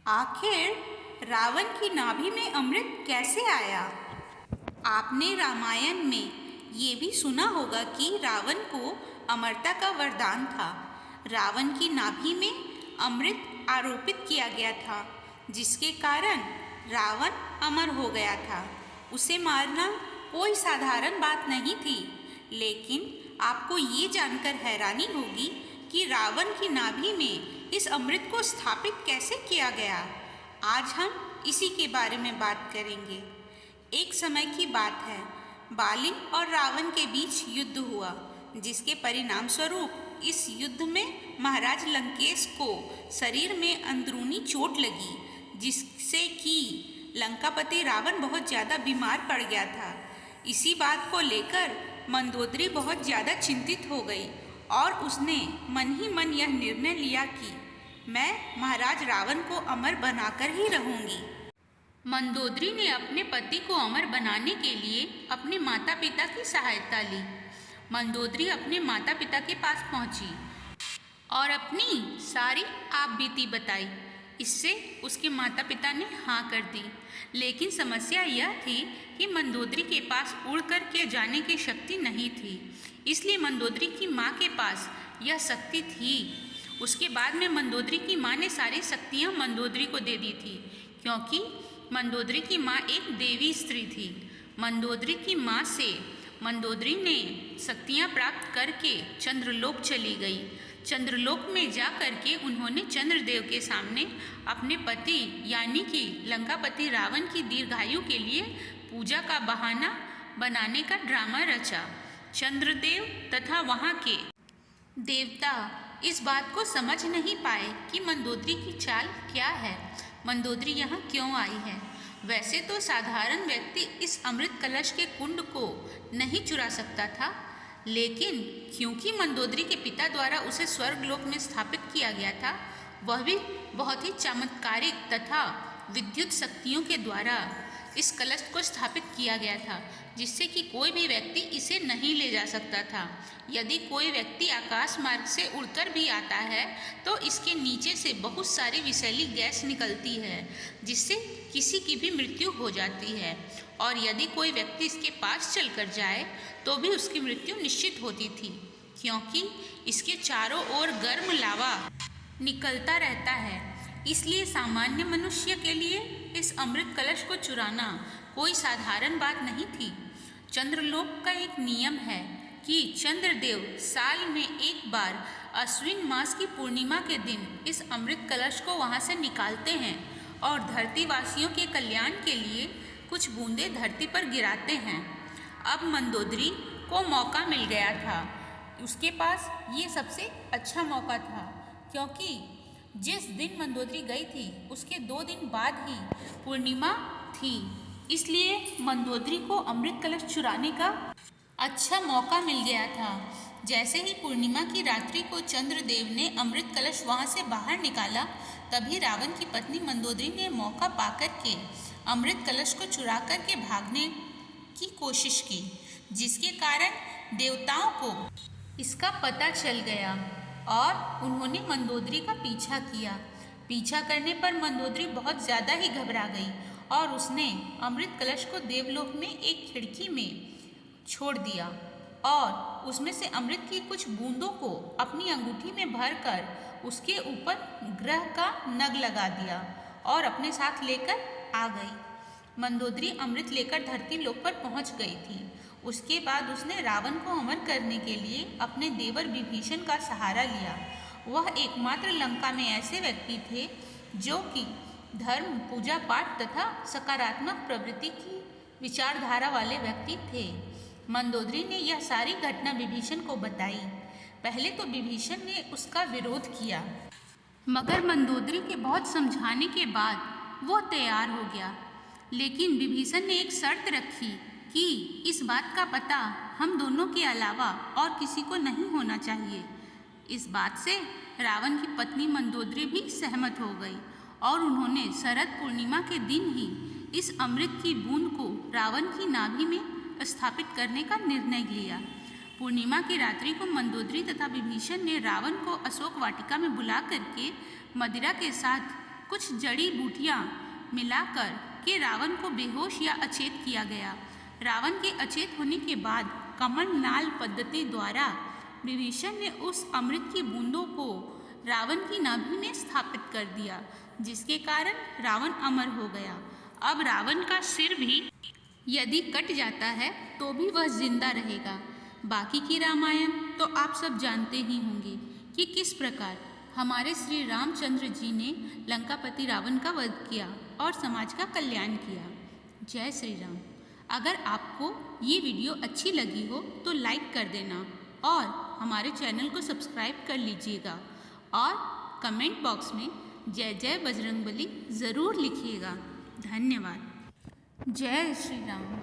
आखिर रावण की नाभि में अमृत कैसे आया? आपने रामायण में ये भी सुना होगा कि रावण को अमरता का वरदान था। रावण की नाभि में अमृत आरोपित किया गया था, जिसके कारण रावण अमर हो गया था। उसे मारना कोई साधारण बात नहीं थी, लेकिन आपको ये जानकर हैरानी होगी कि रावण की नाभि में इस अमृत को स्थापित कैसे किया गया। आज हम इसी के बारे में बात करेंगे। एक समय की बात है, बाली और रावण के बीच युद्ध हुआ, जिसके परिणाम स्वरूप इस युद्ध में महाराज लंकेश को शरीर में अंदरूनी चोट लगी, जिससे कि लंकापति रावण बहुत ज़्यादा बीमार पड़ गया था। इसी बात को लेकर मंदोदरी बहुत ज़्यादा चिंतित हो गई और उसने मन ही मन यह निर्णय लिया कि मैं महाराज रावण को अमर बनाकर ही रहूंगी। मंदोदरी ने अपने पति को अमर बनाने के लिए अपने माता पिता की सहायता ली। मंदोदरी अपने माता पिता के पास पहुंची और अपनी सारी आपबीती बताई। इससे उसके माता पिता ने हाँ कर दी, लेकिन समस्या यह थी कि मंदोदरी के पास उड़ कर के जाने की शक्ति नहीं थी। इसलिए मंदोदरी की माँ के पास यह शक्ति थी। उसके बाद में मंदोदरी की माँ ने सारी शक्तियाँ मंदोदरी को दे दी थी, क्योंकि मंदोदरी की माँ एक देवी स्त्री थी। मंदोदरी की माँ से मंदोदरी ने शक्तियाँ प्राप्त करके चंद्रलोक चली गई। चंद्रलोक में जा कर के उन्होंने चंद्रदेव के सामने अपने पति यानी कि लंकापति रावण की दीर्घायु के लिए पूजा का बहाना बनाने का ड्रामा रचा। चंद्रदेव तथा वहाँ के देवता इस बात को समझ नहीं पाए कि मंदोदरी की चाल क्या है, मंदोदरी यहाँ क्यों आई है। वैसे तो साधारण व्यक्ति इस अमृत कलश के कुंड को नहीं चुरा सकता था, लेकिन क्योंकि मंदोदरी के पिता द्वारा उसे स्वर्गलोक में स्थापित किया गया था, वह भी बहुत ही चमत्कारिक तथा विद्युत शक्तियों के द्वारा इस कलश को स्थापित किया गया था, जिससे कि कोई भी व्यक्ति इसे नहीं ले जा सकता था। यदि कोई व्यक्ति आकाश मार्ग से उड़कर भी आता है तो इसके नीचे से बहुत सारी विषैली गैस निकलती है, जिससे किसी की भी मृत्यु हो जाती है। और यदि कोई व्यक्ति इसके पास चलकर जाए तो भी उसकी मृत्यु निश्चित होती थी, क्योंकि इसके चारों ओर गर्म लावा निकलता रहता है। इसलिए सामान्य मनुष्य के लिए इस अमृत कलश को चुराना कोई साधारण बात नहीं थी। चंद्रलोक का एक नियम है कि चंद्रदेव साल में एक बार अश्विन मास की पूर्णिमा के दिन इस अमृत कलश को वहाँ से निकालते हैं और धरतीवासियों के कल्याण के लिए कुछ बूंदें धरती पर गिराते हैं। अब मंदोदरी को मौका मिल गया था। उसके पास ये सबसे अच्छा मौका था, क्योंकि जिस दिन मंदोदरी गई थी उसके 2 दिन बाद ही पूर्णिमा थी। इसलिए मंदोदरी को अमृत कलश चुराने का अच्छा मौका मिल गया था। जैसे ही पूर्णिमा की रात्रि को चंद्रदेव ने अमृत कलश वहाँ से बाहर निकाला, तभी रावण की पत्नी मंदोदरी ने मौका पाकर के अमृत कलश को चुरा कर के भागने की कोशिश की, जिसके कारण देवताओं को इसका पता चल गया और उन्होंने मंदोदरी का पीछा किया। पीछा करने पर मंदोदरी बहुत ज़्यादा ही घबरा गई और उसने अमृत कलश को देवलोक में एक खिड़की में छोड़ दिया और उसमें से अमृत की कुछ बूंदों को अपनी अंगूठी में भरकर उसके ऊपर ग्रह का नग लगा दिया और अपने साथ लेकर आ गई। मंदोदरी अमृत लेकर धरती लोक पर पहुंच गई थी। उसके बाद उसने रावण को अमर करने के लिए अपने देवर विभीषण का सहारा लिया। वह एकमात्र लंका में ऐसे व्यक्ति थे जो कि धर्म, पूजा पाठ तथा सकारात्मक प्रवृत्ति की विचारधारा वाले व्यक्ति थे। मंदोदरी ने यह सारी घटना विभीषण को बताई। पहले तो विभीषण ने उसका विरोध किया, मगर मंदोदरी के बहुत समझाने के बाद वो तैयार हो गया। लेकिन विभीषण ने एक शर्त रखी कि इस बात का पता हम दोनों के अलावा और किसी को नहीं होना चाहिए। इस बात से रावण की पत्नी मंदोदरी भी सहमत हो गई और उन्होंने शरद पूर्णिमा के दिन ही इस अमृत की बूंद को रावण की नाभि में स्थापित करने का निर्णय लिया। पूर्णिमा की रात्रि को मंदोदरी तथा विभीषण ने रावण को अशोक वाटिका में बुला करके मदिरा के साथ कुछ जड़ी बूटियाँ मिलाकर के रावण को बेहोश या अचेत किया गया। रावण के अचेत होने के बाद कमल नाल पद्धति द्वारा विभीषण ने उस अमृत की बूंदों को रावण की नाभि में स्थापित कर दिया, जिसके कारण रावण अमर हो गया। अब रावण का सिर भी यदि कट जाता है तो भी वह जिंदा रहेगा। बाकी की रामायण तो आप सब जानते ही होंगे कि किस प्रकार हमारे श्री रामचंद्र जी ने लंकापति रावण का वध किया और समाज का कल्याण किया। जय श्री राम। अगर आपको ये वीडियो अच्छी लगी हो तो लाइक कर देना और हमारे चैनल को सब्सक्राइब कर लीजिएगा और कमेंट बॉक्स में जय जय बजरंगबली ज़रूर लिखिएगा। धन्यवाद। जय श्री राम।